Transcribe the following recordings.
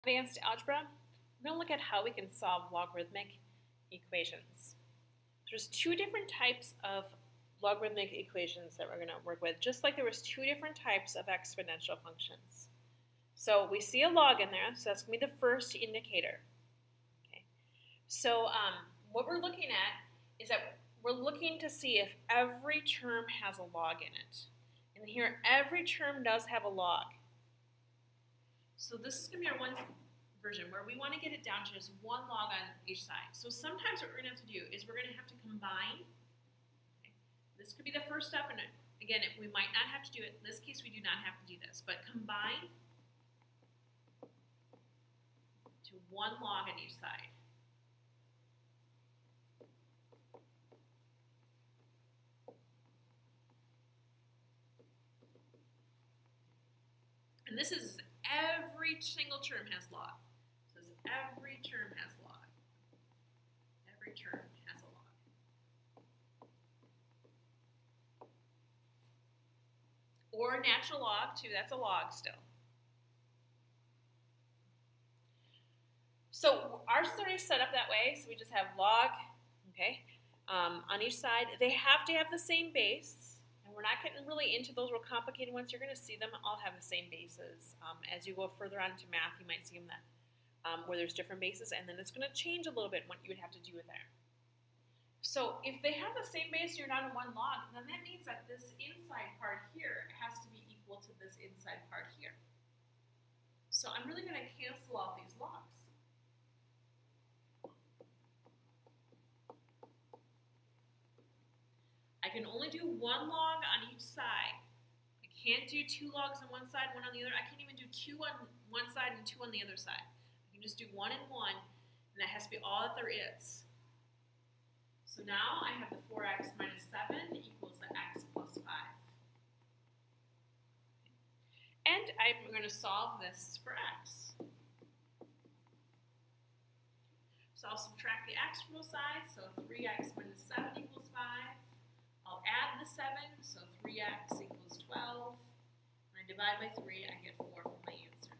Advanced algebra, we're going to look at how we can solve logarithmic equations. There's two different types of logarithmic equations that we're going to work with, just like there was two different types of exponential functions. So we see a log in there, so that's going to be the first indicator. Okay. So what we're looking at is that we're looking to see if every term has a log in it. And here, every term does have a log. So this is going to be our one version where we want to get it down to just one log on each side. So sometimes what we're going to have to do is we're going to have to combine. Okay. This could be the first step, and again, we might not have to do it. In this case, we do not have to do this, but combine to one log on each side. And this is every single term has log. So every term has log. Every term has a log. Or natural log too, that's a log still. So ours is already set up that way, so we just have log, okay, on each side. They have to have the same base. We're not getting really into those real complicated ones. You're going to see them all have the same bases. As you go further on into math, you might see them that where there's different bases, and then it's going to change a little bit what you would have to do with there. So if they have the same base, you're down to one log, then that means that this inside part here has to be equal to this inside part here. So I'm really going to cancel out these logs. I can only do one log on each side. I can't do two logs on one side, one on the other. I can't even do two on one side and two on the other side. I can just do one and one, and that has to be all that there is. So now I have the 4x minus 7 equals the x plus 5. And I'm going to solve this for x. So I'll subtract the x from both sides, so 3x minus 7 equals 5. I'll add the 7, so 3x equals 12. When I divide by 3, I get 4 for my answer.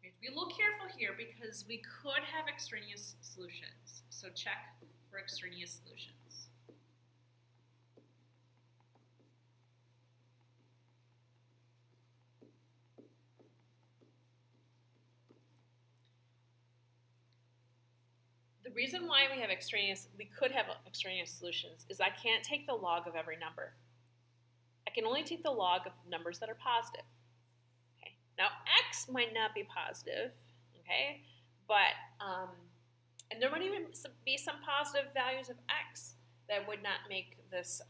We have to be a little careful here because we could have extraneous solutions. So check for extraneous solutions. The reason why we could have extraneous solutions is I can't take the log of every number. I can only take the log of numbers that are positive. Okay. Now x might not be positive, okay, but and there might even be some positive values of x that would not make this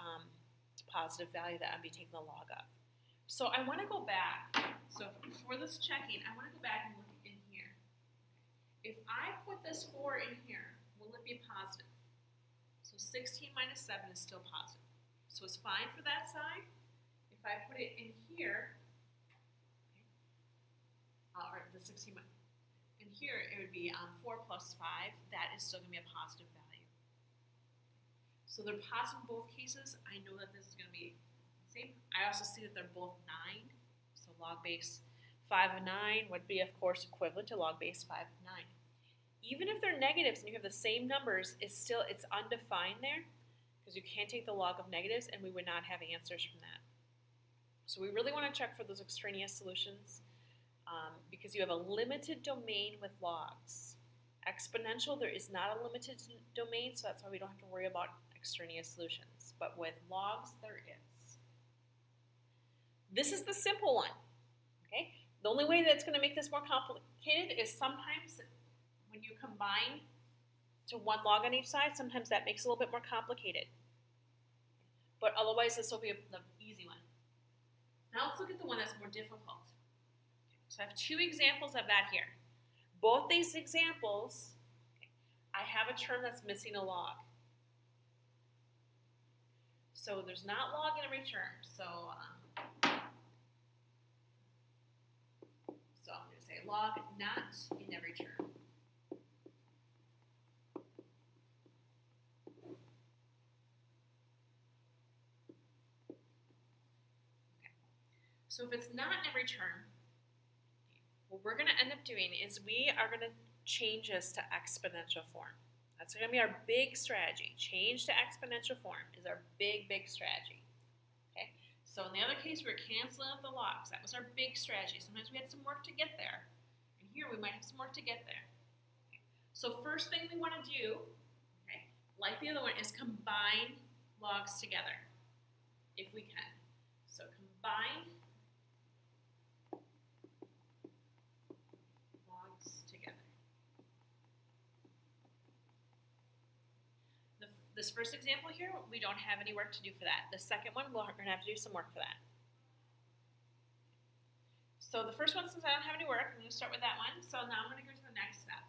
positive value that I'd be taking the log of. So I want to go back. So for this checking, I want to go back and look in here. If I put this 4 in here, will it be positive? So 16 minus 7 is still positive. So it's fine for that side. If I put it in here, okay, or the 16 in here, it would be 4 plus 5. That is still going to be a positive value. So they're positive in both cases. I know that this is going to be the same. I also see that they're both 9. So log base 5 of 9 would be, of course, equivalent to log base 5 of 9. Even if they're negatives and you have the same numbers, it's undefined there because you can't take the log of negatives and we would not have answers from that. So we really want to check for those extraneous solutions because you have a limited domain with logs. Exponential, there is not a limited domain, so that's why we don't have to worry about extraneous solutions. But with logs, there is. This is the simple one. Okay? The only way that's going to make this more complicated is sometimes when you combine to one log on each side, sometimes that makes it a little bit more complicated. But otherwise, this will be the easy one. Now let's look at the one that's more difficult. So I have two examples of that here. Both these examples, I have a term that's missing a log. So there's not log in every term. So I'm going to say log not in every term. So if it's not in every term, what we're going to end up doing is we are going to change this to exponential form. That's going to be our big strategy. Change to exponential form is our big strategy. Okay? So in the other case, we were canceling out the logs. That was our big strategy. Sometimes we had some work to get there. And here we might have some work to get there. Okay? So first thing we want to do, okay, like the other one, is combine logs together if we can. So combine logs together. This first example here, we don't have any work to do for that. The second one, we're going to have to do some work for that. So the first one, since I don't have any work, I'm going to start with that one. So now I'm going to go to the next step.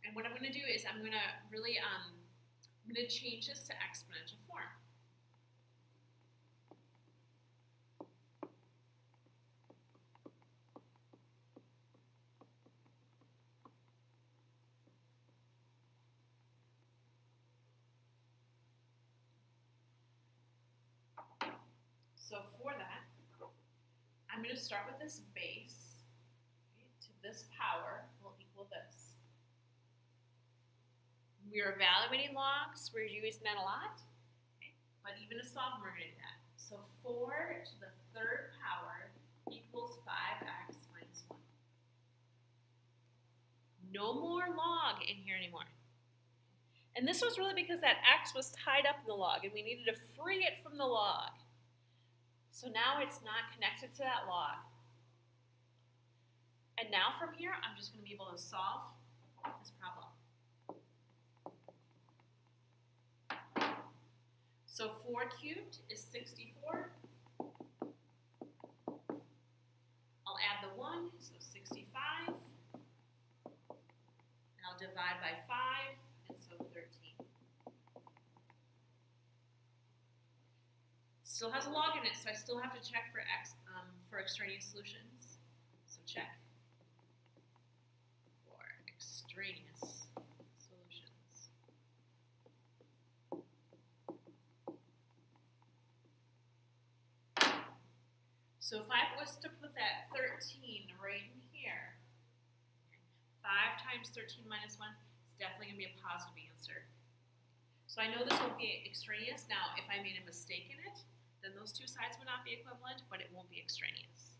And what I'm going to do is I'm going to really I'm going to change this to exponential form. So for that, I'm going to start with this base, okay, to this power will equal this. We're evaluating logs, we're using that a lot, okay, but even to solve them, we're going to do that. So 4 to the third power equals 5x minus 1. No more log in here anymore. And this was really because that x was tied up in the log, and we needed to free it from the log. So now it's not connected to that log. And now from here, I'm just going to be able to solve this problem. So 4 cubed is 64. I'll add the 1, so 65. Now divide by 5, and so 13. Still has a log in it, so I still have to check for extraneous solutions. So check for extraneous solutions. So if I was to put that 13 right in here, 5 times 13 minus 1 is definitely going to be a positive answer. So I know this will be extraneous. Now, if I made a mistake in it, then those two sides would not be equivalent, but it won't be extraneous.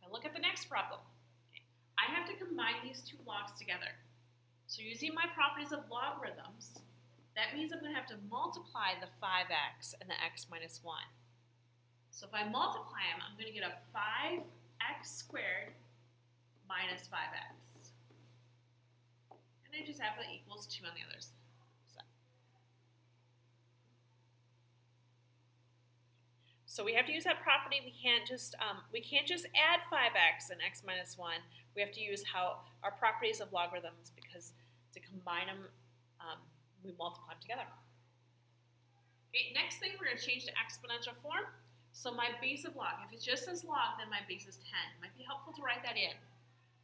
Now look at the next problem. Okay. I have to combine these two logs together. So using my properties of logarithms, that means I'm going to have to multiply the 5x and the x minus 1. So if I multiply them, I'm going to get a 5x squared minus 5x. And I just have that equals 2 on the other side. So we have to use that property. We can't just add 5x and x minus 1. We have to use our properties of logarithms, because to combine them, we multiply them together. Okay, next thing, we're going to change to exponential form. So my base of log, if it just says log, then my base is 10. It might be helpful to write that in.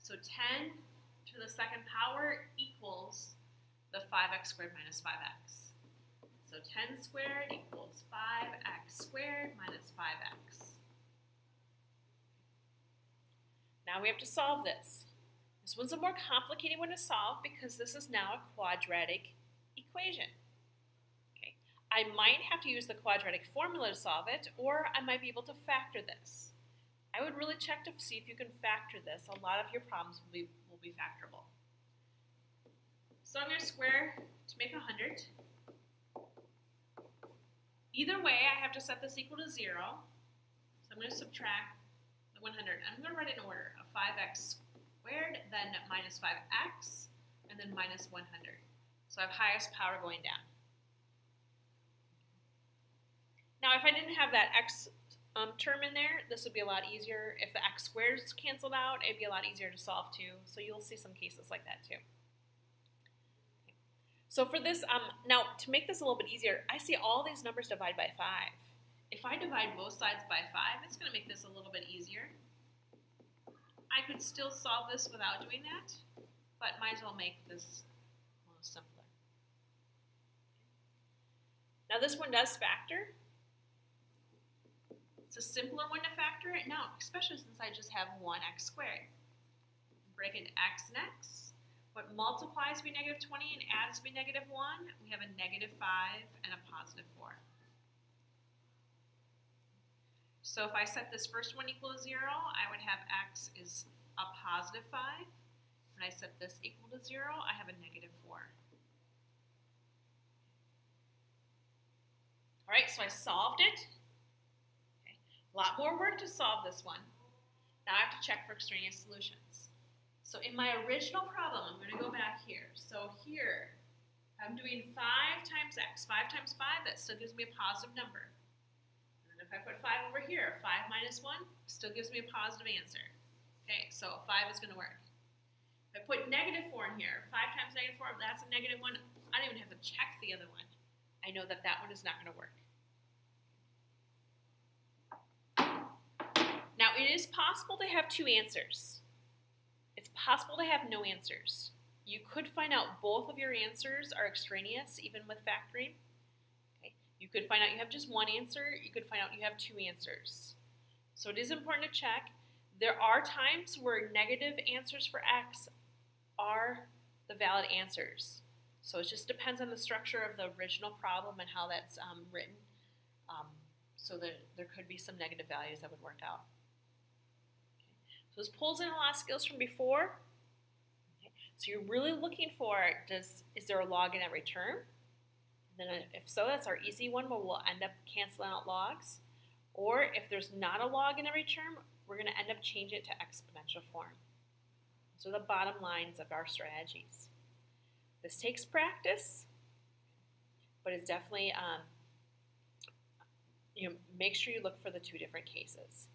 So 10 to the second power equals the 5x squared minus 5x. So 10 squared equals 5x squared minus 5x. Now we have to solve this. This one's a more complicated one to solve because this is now a quadratic equation. Okay. I might have to use the quadratic formula to solve it, or I might be able to factor this. I would really check to see if you can factor this. A lot of your problems will be factorable. So I'm going to square to make 100. Either way, I have to set this equal to 0. So I'm going to subtract the 100. I'm going to write it in order of 5x squared, then minus 5x, and then minus 100. So I have highest power going down. Now, if I didn't have that x term in there, this would be a lot easier. If the x squared is canceled out, it'd be a lot easier to solve too. So you'll see some cases like that too. So for this, now to make this a little bit easier, I see all these numbers divide by 5. If I divide both sides by 5, it's going to make this a little bit easier. I could still solve this without doing that, but might as well make this a little simpler. Now this one does factor. It's a simpler one to factor it now, especially since I just have 1x squared. Break into x and x. What multiplies to be negative 20 and adds to be negative 1? We have a negative 5 and a positive 4. So if I set this first one equal to 0, I would have x is a positive 5. When I set this equal to 0, I have a negative 4. All right, so I solved it. Okay. A lot more work to solve this one. Now I have to check for extraneous solutions. So in my original problem, I'm going to go back here. So here, I'm doing 5 times x. 5 times 5, that still gives me a positive number. And then if I put 5 over here, 5 minus 1 still gives me a positive answer. Okay, so 5 is going to work. If I put negative 4 in here, 5 times negative 4, that's a negative 1. I don't even have to check the other one. I know that that one is not going to work. Now, it is possible to have two answers. It's possible to have no answers. You could find out both of your answers are extraneous, even with factoring. Okay. You could find out you have just one answer. You could find out you have two answers. So it is important to check. There are times where negative answers for x are the valid answers. So it just depends on the structure of the original problem and how that's written. So there could be some negative values that would work out. So this pulls in a lot of skills from before. Okay. So you're really looking for, is there a log in every term? And then if so, that's our easy one where we'll end up canceling out logs. Or if there's not a log in every term, we're going to end up changing it to exponential form. So the bottom lines of our strategies. This takes practice, but it's definitely, make sure you look for the two different cases.